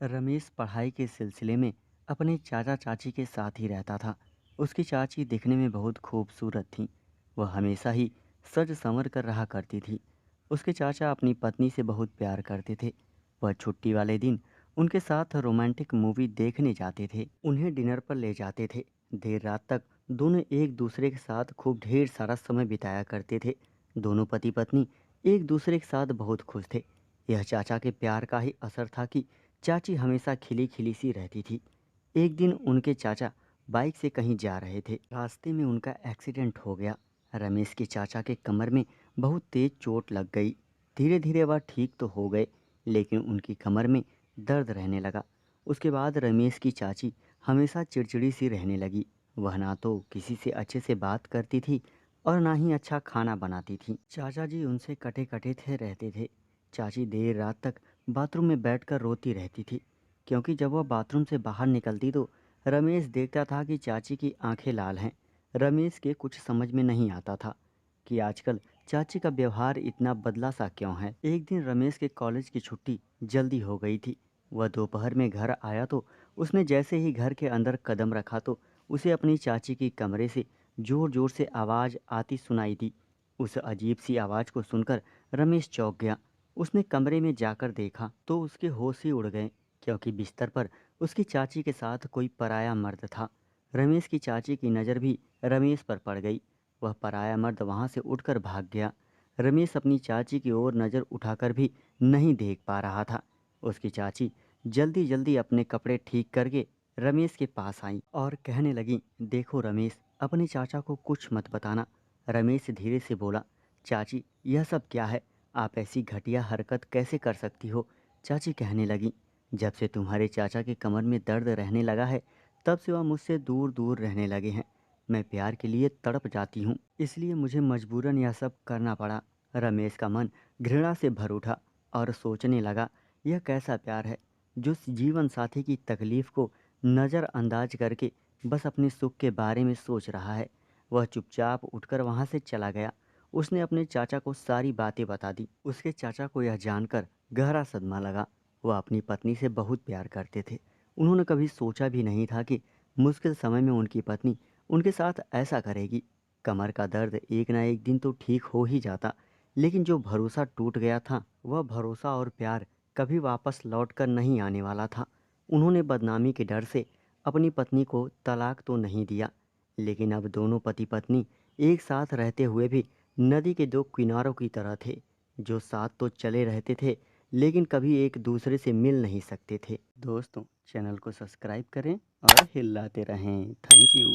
रमेश पढ़ाई के सिलसिले में अपने चाचा चाची के साथ ही रहता था। उसकी चाची दिखने में बहुत खूबसूरत थीं। वह हमेशा ही सज संवर कर रहा करती थी। उसके चाचा अपनी पत्नी से बहुत प्यार करते थे। वह छुट्टी वाले दिन उनके साथ रोमांटिक मूवी देखने जाते थे, उन्हें डिनर पर ले जाते थे। देर रात तक दोनों एक दूसरे के साथ खूब ढेर सारा समय बिताया करते थे। दोनों पति पत्नी एक दूसरे के साथ बहुत खुश थे। यह चाचा के प्यार का ही असर था कि चाची हमेशा खिली खिली सी रहती थी। एक दिन उनके चाचा बाइक से कहीं जा रहे थे। रास्ते में उनका एक्सीडेंट हो गया। रमेश के चाचा के कमर में बहुत तेज चोट लग गई। धीरे धीरे वह ठीक तो हो गए, लेकिन उनकी कमर में दर्द रहने लगा। उसके बाद रमेश की चाची हमेशा चिड़चिड़ी सी रहने लगी। वह ना तो किसी से अच्छे से बात करती थी और ना ही अच्छा खाना बनाती थी। चाचा जी उनसे कटे कटे थे रहते थे। चाची देर रात तक बाथरूम में बैठकर रोती रहती थी, क्योंकि जब वह बाथरूम से बाहर निकलती तो रमेश देखता था कि चाची की आंखें लाल हैं। रमेश के कुछ समझ में नहीं आता था कि आजकल चाची का व्यवहार इतना बदला सा क्यों है। एक दिन रमेश के कॉलेज की छुट्टी जल्दी हो गई थी। वह दोपहर में घर आया तो उसने जैसे ही घर के अंदर कदम रखा तो उसे अपनी चाची की कमरे से जोर जोर से आवाज़ आती सुनाई दी। उस अजीब सी आवाज़ को सुनकर रमेश चौंक गया। उसने कमरे में जाकर देखा तो उसके होश ही उड़ गए, क्योंकि बिस्तर पर उसकी चाची के साथ कोई पराया मर्द था। रमेश की चाची की नज़र भी रमेश पर पड़ गई। वह पराया मर्द वहाँ से उठकर भाग गया। रमेश अपनी चाची की ओर नज़र उठाकर भी नहीं देख पा रहा था। उसकी चाची जल्दी जल्दी अपने कपड़े ठीक करके रमेश के पास आई और कहने लगी, देखो रमेश, अपने चाचा को कुछ मत बताना। रमेश धीरे से बोला, चाची यह सब क्या है? आप ऐसी घटिया हरकत कैसे कर सकती हो? चाची कहने लगी, जब से तुम्हारे चाचा के कमर में दर्द रहने लगा है तब से वह मुझसे दूर दूर रहने लगे हैं। मैं प्यार के लिए तड़प जाती हूँ, इसलिए मुझे मजबूरन यह सब करना पड़ा। रमेश का मन घृणा से भर उठा और सोचने लगा, यह कैसा प्यार है जो जीवन साथी की तकलीफ को नज़रअंदाज करके बस अपने सुख के बारे में सोच रहा है। वह चुपचाप उठकर वहाँ से चला गया। उसने अपने चाचा को सारी बातें बता दी। उसके चाचा को यह जानकर गहरा सदमा लगा। वह अपनी पत्नी से बहुत प्यार करते थे। उन्होंने कभी सोचा भी नहीं था कि मुश्किल समय में उनकी पत्नी उनके साथ ऐसा करेगी। कमर का दर्द एक ना एक दिन तो ठीक हो ही जाता, लेकिन जो भरोसा टूट गया था वह भरोसा और प्यार कभी वापस लौट कर नहीं आने वाला था। उन्होंने बदनामी के डर से अपनी पत्नी को तलाक तो नहीं दिया, लेकिन अब दोनों पति पत्नी एक साथ रहते हुए भी नदी के दो किनारों की तरह थे, जो साथ तो चले रहते थे लेकिन कभी एक दूसरे से मिल नहीं सकते थे। दोस्तों, चैनल को सब्सक्राइब करें और हिलाते रहें। Thank you.